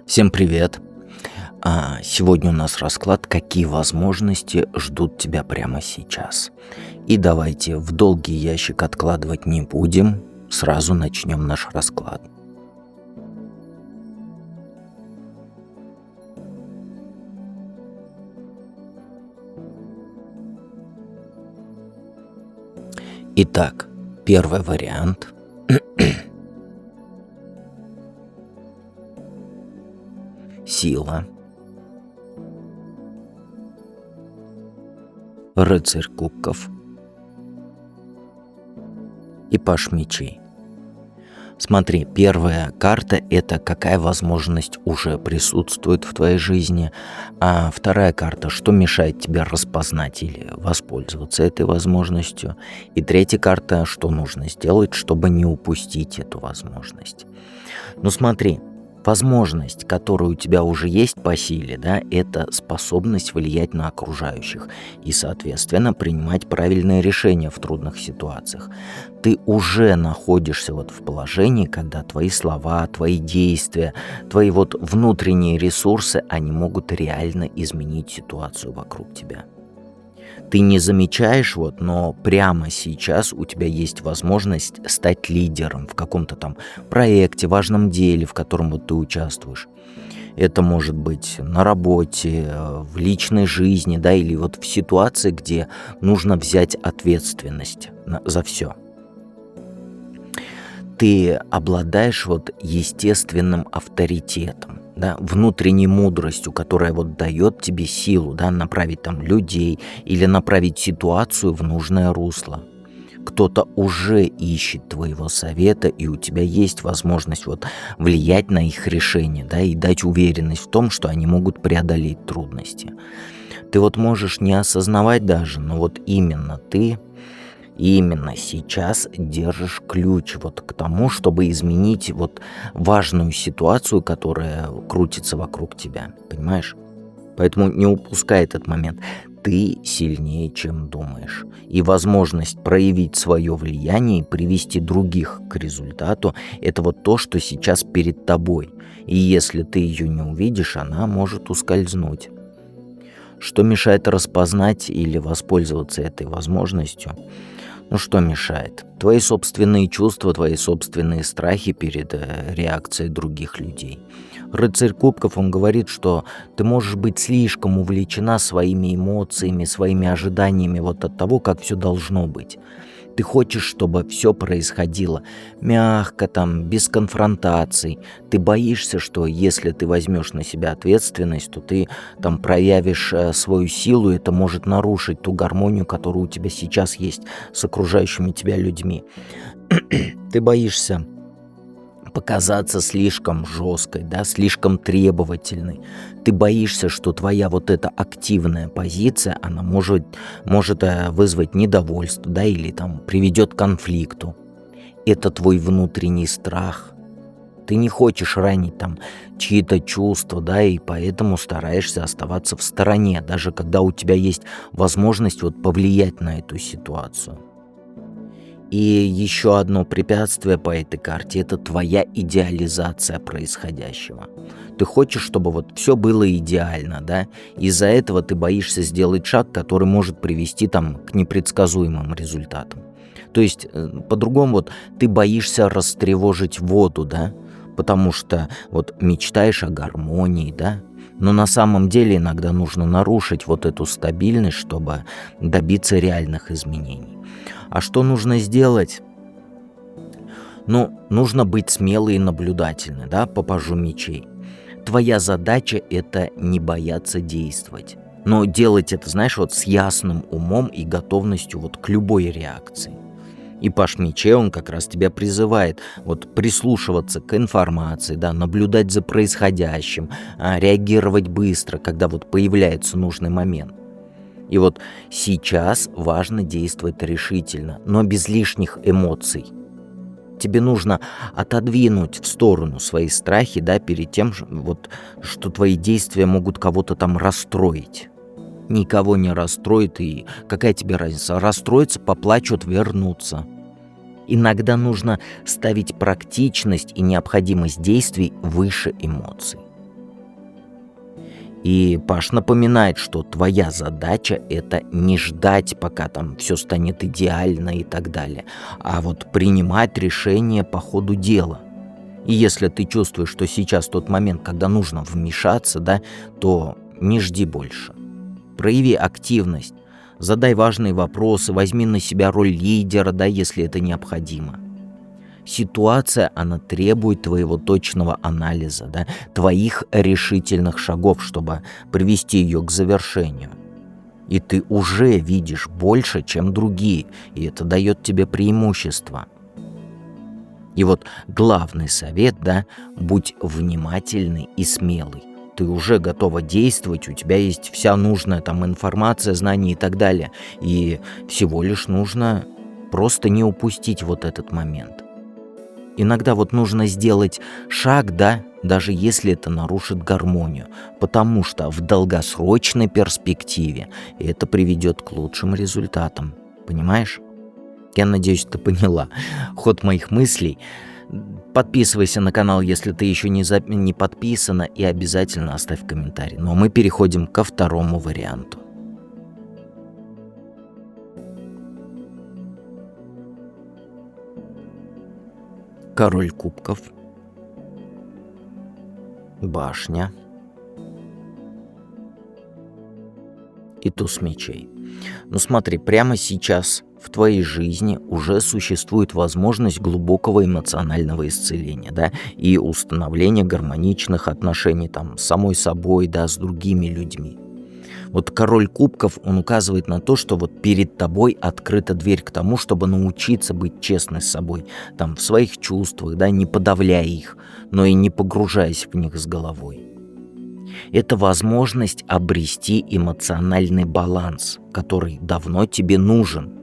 Всем привет! Сегодня у нас расклад, какие возможности ждут тебя прямо сейчас. И давайте в долгий ящик откладывать не будем, сразу начнем наш расклад. Итак, первый вариант. Сила. Рыцарь кубков и паш мечей. Смотри, первая карта — это какая возможность уже присутствует в твоей жизни, а вторая карта — что мешает тебе распознать или воспользоваться этой возможностью, и третья карта — что нужно сделать, чтобы не упустить эту возможность. Ну смотри, возможность, которая у тебя уже есть по силе, да, это способность влиять на окружающих и, соответственно, принимать правильные решения в трудных ситуациях. Ты уже находишься вот в положении, когда твои слова, твои действия, твои вот внутренние ресурсы, они могут реально изменить ситуацию вокруг тебя. Ты не замечаешь, но прямо сейчас у тебя есть возможность стать лидером в каком-то там проекте, важном деле, в котором вот ты участвуешь. Это может быть на работе, в личной жизни, да, или вот в ситуации, где нужно взять ответственность за все. Ты обладаешь вот естественным авторитетом, да, внутренней мудростью, которая вот дает тебе силу, да, направить там людей или направить ситуацию в нужное русло. Кто-то уже ищет твоего совета, и у тебя есть возможность вот влиять на их решение, да, и дать уверенность в том, что они могут преодолеть трудности. Ты вот можешь не осознавать даже, но вот именно ты именно сейчас держишь ключ вот к тому, чтобы изменить вот важную ситуацию, которая крутится вокруг тебя, понимаешь? Поэтому не упускай этот момент. Ты сильнее, чем думаешь. И возможность проявить свое влияние и привести других к результату — это вот то, что сейчас перед тобой. И если ты ее не увидишь, она может ускользнуть. Что мешает распознать или воспользоваться этой возможностью? Ну что мешает? Твои собственные чувства, твои собственные страхи перед реакцией других людей. Рыцарь кубков, он говорит, что ты можешь быть слишком увлечена своими эмоциями, своими ожиданиями вот от того, как все должно быть. Ты хочешь, чтобы все происходило мягко, там, без конфронтаций. Ты боишься, что если ты возьмешь на себя ответственность, то ты там проявишь свою силу, и это может нарушить ту гармонию, которая у тебя сейчас есть с окружающими тебя людьми. Ты боишься показаться слишком жесткой, да, слишком требовательной. Ты боишься, что твоя вот эта активная позиция, она может вызвать недовольство, да, или там приведет к конфликту. Это твой внутренний страх. Ты не хочешь ранить там чьи-то чувства, да, и поэтому стараешься оставаться в стороне, даже когда у тебя есть возможность вот повлиять на эту ситуацию. И еще одно препятствие по этой карте — это твоя идеализация происходящего. Ты хочешь, чтобы вот все было идеально, да? Из-за этого ты боишься сделать шаг, который может привести там к непредсказуемым результатам. То есть, по-другому, вот ты боишься растревожить воду, да? Потому что вот мечтаешь о гармонии, да? Но на самом деле иногда нужно нарушить вот эту стабильность, чтобы добиться реальных изменений. А что нужно сделать? Ну, нужно быть смелой и наблюдательной, да, по пажу мечей. Твоя задача — это не бояться действовать. Но делать это, знаешь, вот с ясным умом и готовностью вот к любой реакции. И паж мечей, он как раз тебя призывает вот прислушиваться к информации, да, наблюдать за происходящим, реагировать быстро, когда вот появляется нужный момент. И вот сейчас важно действовать решительно, но без лишних эмоций. Тебе нужно отодвинуть в сторону свои страхи, да, перед тем, что твои действия могут кого-то там расстроить. Никого не расстроит, и какая тебе разница? Расстроиться, поплачут, вернутся. Иногда нужно ставить практичность и необходимость действий выше эмоций. И Паш напоминает, что твоя задача — это не ждать, пока там все станет идеально и так далее, а вот принимать решения по ходу дела. И если ты чувствуешь, что сейчас тот момент, когда нужно вмешаться, да, то не жди больше. Прояви активность, задай важные вопросы, возьми на себя роль лидера, да, если это необходимо. Ситуация, она требует твоего точного анализа, да, твоих решительных шагов, чтобы привести ее к завершению. И ты уже видишь больше, чем другие, и это дает тебе преимущество. И вот главный совет, да, будь внимательный и смелый. Ты уже готова действовать, у тебя есть вся нужная там информация, знания и так далее. И всего лишь нужно просто не упустить вот этот момент. Иногда вот нужно сделать шаг, да, даже если это нарушит гармонию, потому что в долгосрочной перспективе это приведет к лучшим результатам. Понимаешь? Я надеюсь, ты поняла ход моих мыслей. Подписывайся на канал, если ты еще не подписана, и обязательно оставь комментарий. Но мы переходим ко второму варианту. Король кубков, башня и туз мечей. Ну смотри, прямо сейчас в твоей жизни уже существует возможность глубокого эмоционального исцеления, да, и установления гармоничных отношений там с самой собой, да, с другими людьми. Вот король кубков, он указывает на то, что вот перед тобой открыта дверь к тому, чтобы научиться быть честной с собой, там, в своих чувствах, да, не подавляя их, но и не погружаясь в них с головой. Это возможность обрести эмоциональный баланс, который давно тебе нужен.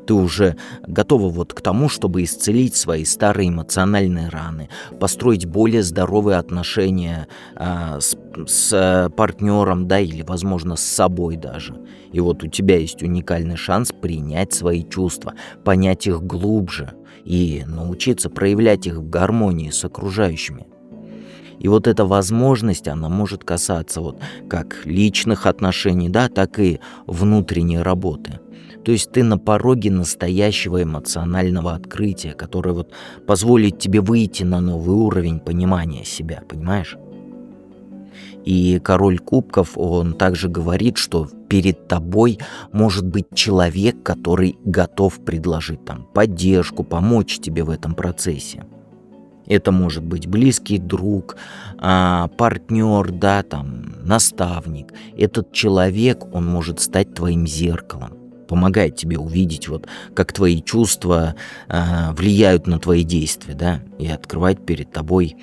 Ты уже готова вот к тому, чтобы исцелить свои старые эмоциональные раны, построить более здоровые отношения с партнером, да, или, возможно, с собой даже. И вот у тебя есть уникальный шанс принять свои чувства, понять их глубже и научиться проявлять их в гармонии с окружающими. И вот эта возможность, она может касаться вот как личных отношений, да, так и внутренней работы. То есть ты на пороге настоящего эмоционального открытия, которое вот позволит тебе выйти на новый уровень понимания себя, понимаешь? И король кубков, он также говорит, что перед тобой может быть человек, который готов предложить там поддержку, помочь тебе в этом процессе. Это может быть близкий друг, партнер, да, там, наставник. Этот человек, он может стать твоим зеркалом, помогает тебе увидеть, вот, как твои чувства влияют на твои действия, да, и открывать перед тобой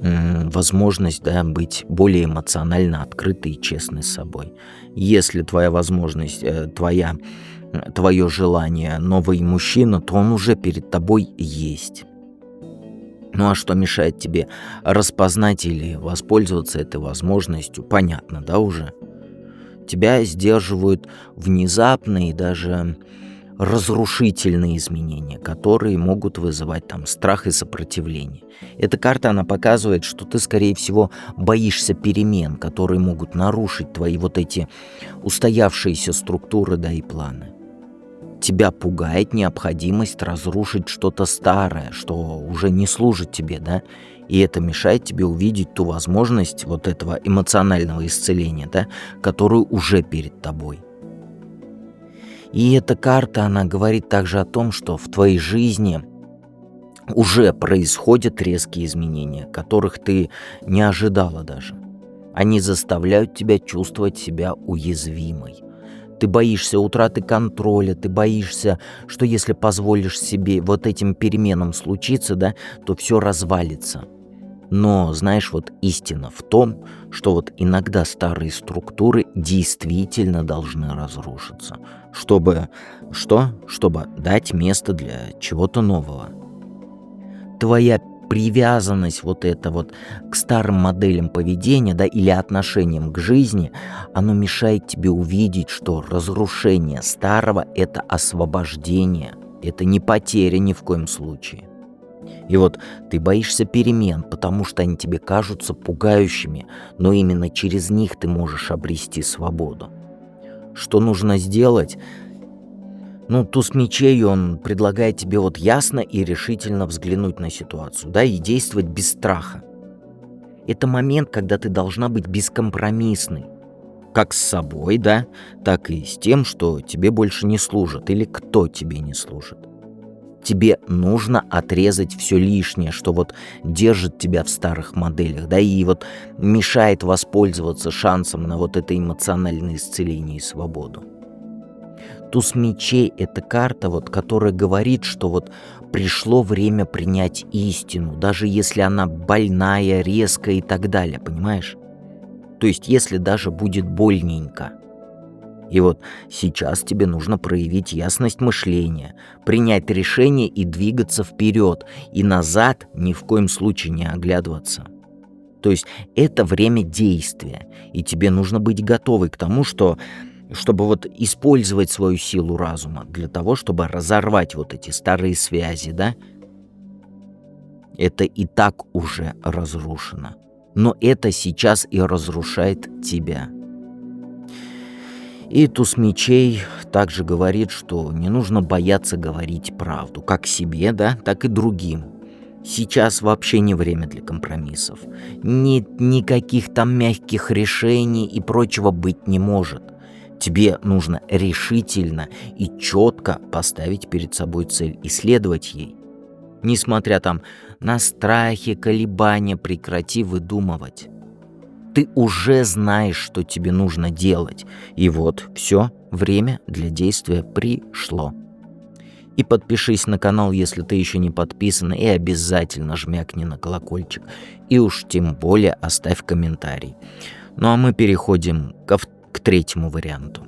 возможность, да, быть более эмоционально открытой и честной с собой. Если твоя возможность, твое желание новый мужчина, то он уже перед тобой есть. Ну а что мешает тебе распознать или воспользоваться этой возможностью, понятно, да, уже? Тебя сдерживают внезапные и даже разрушительные изменения, которые могут вызывать там страх и сопротивление. Эта карта, она показывает, что ты, скорее всего, боишься перемен, которые могут нарушить твои вот эти устоявшиеся структуры, да, и планы. Тебя пугает необходимость разрушить что-то старое, что уже не служит тебе, да, и это мешает тебе увидеть ту возможность вот этого эмоционального исцеления, да, которую уже перед тобой. И эта карта, она говорит также о том, что в твоей жизни уже происходят резкие изменения, которых ты не ожидала даже. Они заставляют тебя чувствовать себя уязвимой. Ты боишься утраты контроля, ты боишься, что если позволишь себе вот этим переменам случиться, да, то все развалится. Но, знаешь, вот истина в том, что вот иногда старые структуры действительно должны разрушиться, чтобы дать место для чего-то нового. Твоя привязанность вот эта вот к старым моделям поведения, да, или отношениям к жизни, оно мешает тебе увидеть, что разрушение старого — это освобождение, это не потеря ни в коем случае. И вот ты боишься перемен, потому что они тебе кажутся пугающими, но именно через них ты можешь обрести свободу. Что нужно сделать? Ну, туз мечей, он предлагает тебе вот ясно и решительно взглянуть на ситуацию, да, и действовать без страха. Это момент, когда ты должна быть бескомпромиссной. Как с собой, да, так и с тем, что тебе больше не служит или кто тебе не служит. Тебе нужно отрезать все лишнее, что вот держит тебя в старых моделях, да, и вот мешает воспользоваться шансом на вот это эмоциональное исцеление и свободу. Туз мечей — это карта, вот, которая говорит, что вот пришло время принять истину, даже если она больная, резкая и так далее, понимаешь? То есть если даже будет больненько. И вот сейчас тебе нужно проявить ясность мышления, принять решение и двигаться вперед, и назад ни в коем случае не оглядываться. То есть это время действия, и тебе нужно быть готовой к тому, чтобы вот использовать свою силу разума для того, чтобы разорвать вот эти старые связи, да? Это и так уже разрушено, но это сейчас и разрушает тебя. И туз мечей также говорит, что не нужно бояться говорить правду, как себе, да, так и другим. Сейчас вообще не время для компромиссов. Нет никаких там мягких решений и прочего быть не может. Тебе нужно решительно и четко поставить перед собой цель и следовать ей. Несмотря там на страхи, колебания, прекрати выдумывать. Ты уже знаешь, что тебе нужно делать. И вот, все, время для действия пришло. И подпишись на канал, если ты еще не подписан, и обязательно жмякни на колокольчик. И уж тем более оставь комментарий. Ну а мы переходим к третьему варианту.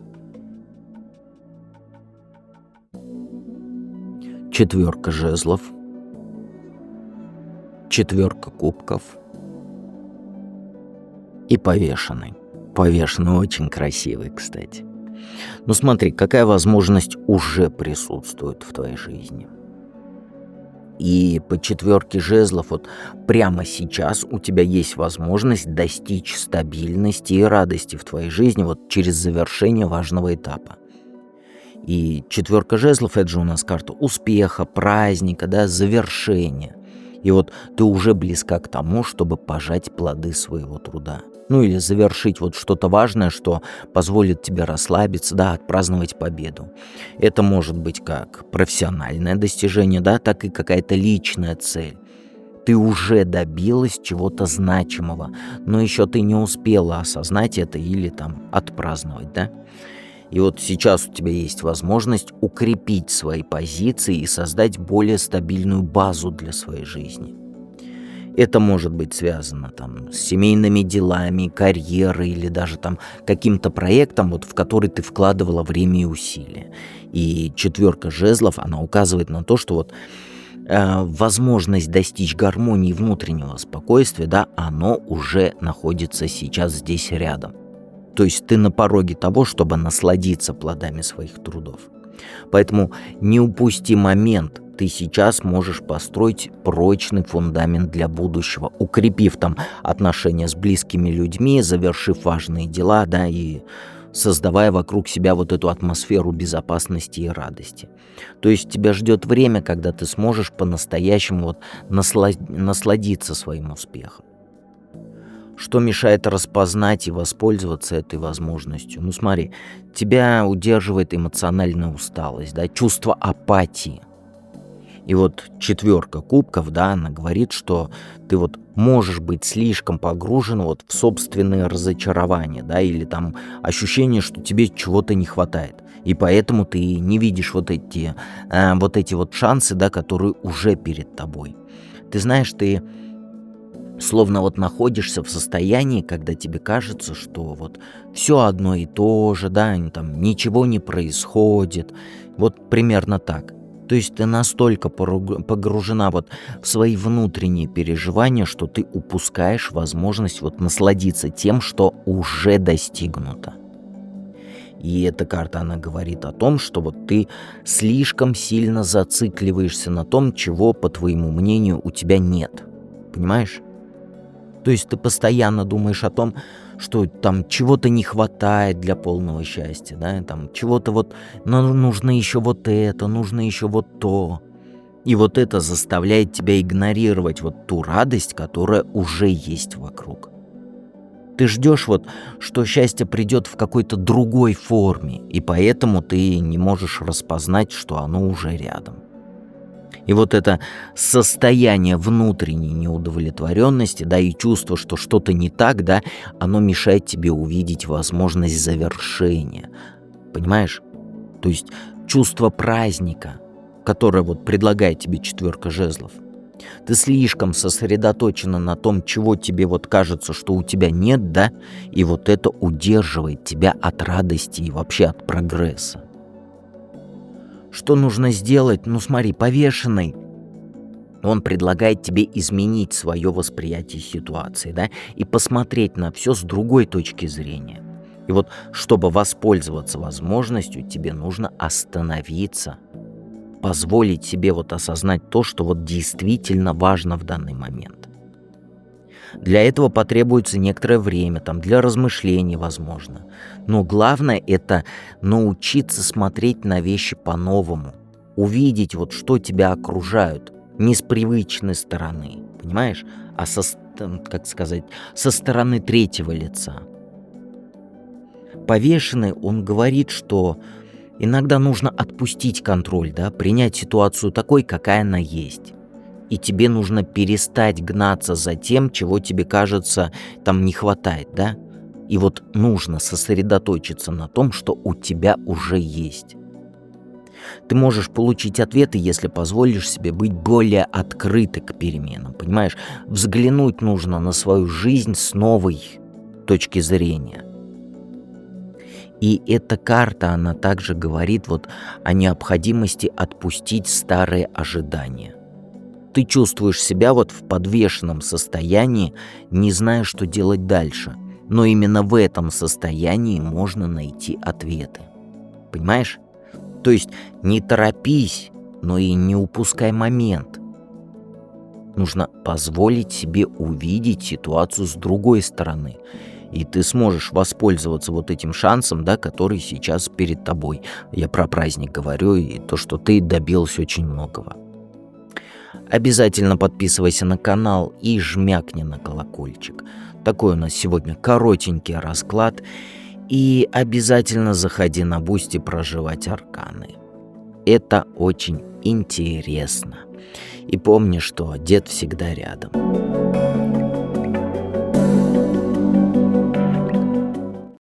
4 жезлов, 4 кубков и повешенный. Повешенный очень красивый, кстати. Но смотри, какая возможность уже присутствует в твоей жизни. И по 4 жезлов вот прямо сейчас у тебя есть возможность достичь стабильности и радости в твоей жизни вот через завершение важного этапа. И 4 жезлов — это же у нас карта успеха, праздника, да, завершения. И вот ты уже близка к тому, чтобы пожать плоды своего труда. Ну или завершить вот что-то важное, что позволит тебе расслабиться, да, отпраздновать победу. Это может быть как профессиональное достижение, да, так и какая-то личная цель. Ты уже добилась чего-то значимого, но еще ты не успела осознать это или там отпраздновать, да. И вот сейчас у тебя есть возможность укрепить свои позиции и создать более стабильную базу для своей жизни. Это может быть связано там с семейными делами, карьерой или даже там каким-то проектом, вот, в который ты вкладывала время и усилия. И 4 жезлов, она указывает на то, что вот возможность достичь гармонии внутреннего спокойствия, да, оно уже находится сейчас здесь рядом. То есть ты на пороге того, чтобы насладиться плодами своих трудов. Поэтому не упусти момент. Ты сейчас можешь построить прочный фундамент для будущего, укрепив там отношения с близкими людьми, завершив важные дела, да, и создавая вокруг себя вот эту атмосферу безопасности и радости. То есть тебя ждет время, когда ты сможешь по-настоящему вот насладиться своим успехом. Что мешает распознать и воспользоваться этой возможностью? Ну смотри, тебя удерживает эмоциональная усталость, да, чувство апатии. И вот 4 кубков, да, она говорит, что ты вот можешь быть слишком погружен вот в собственные разочарования, да, или там ощущение, что тебе чего-то не хватает. И поэтому ты не видишь вот эти вот шансы, да, которые уже перед тобой. Ты знаешь, ты словно вот находишься в состоянии, когда тебе кажется, что вот все одно и то же, да, там ничего не происходит. Вот примерно так. То есть ты настолько погружена вот в свои внутренние переживания, что ты упускаешь возможность вот насладиться тем, что уже достигнуто. И эта карта, она говорит о том, что вот ты слишком сильно зацикливаешься на том, чего, по твоему мнению, у тебя нет. Понимаешь? То есть ты постоянно думаешь о том, что там чего-то не хватает для полного счастья, да, там чего-то вот, нужно еще вот это, нужно еще вот то. И вот это заставляет тебя игнорировать вот ту радость, которая уже есть вокруг. Ты ждешь вот, что счастье придет в какой-то другой форме, и поэтому ты не можешь распознать, что оно уже рядом. И вот это состояние внутренней неудовлетворенности, да, и чувство, что что-то не так, да, оно мешает тебе увидеть возможность завершения. Понимаешь? То есть чувство праздника, которое вот предлагает тебе четверка жезлов. Ты слишком сосредоточена на том, чего тебе вот кажется, что у тебя нет, да, и вот это удерживает тебя от радости и вообще от прогресса. Что нужно сделать? Ну смотри, повешенный, он предлагает тебе изменить свое восприятие ситуации, да, и посмотреть на все с другой точки зрения. И вот, чтобы воспользоваться возможностью, тебе нужно остановиться, позволить себе вот осознать то, что вот действительно важно в данный момент. Для этого потребуется некоторое время, там, для размышлений, возможно. Но главное — это научиться смотреть на вещи по-новому. Увидеть, вот, что тебя окружают. Не с привычной стороны, понимаешь? А со стороны третьего лица. Повешенный, он говорит, что иногда нужно отпустить контроль, да, принять ситуацию такой, какая она есть. И тебе нужно перестать гнаться за тем, чего тебе кажется там не хватает, да? И вот нужно сосредоточиться на том, что у тебя уже есть. Ты можешь получить ответы, если позволишь себе быть более открытой к переменам, понимаешь? Взглянуть нужно на свою жизнь с новой точки зрения. И эта карта, она также говорит вот о необходимости отпустить старые ожидания. Ты чувствуешь себя вот в подвешенном состоянии, не зная, что делать дальше. Но именно в этом состоянии можно найти ответы. Понимаешь? То есть не торопись, но и не упускай момент. Нужно позволить себе увидеть ситуацию с другой стороны. И ты сможешь воспользоваться вот этим шансом, да, который сейчас перед тобой. Я про праздник говорю, и то, что ты добился очень многого. Обязательно подписывайся на канал и жмякни на колокольчик. Такой у нас сегодня коротенький расклад. И обязательно заходи на Бусти проживать арканы. Это очень интересно. И помни, что дед всегда рядом.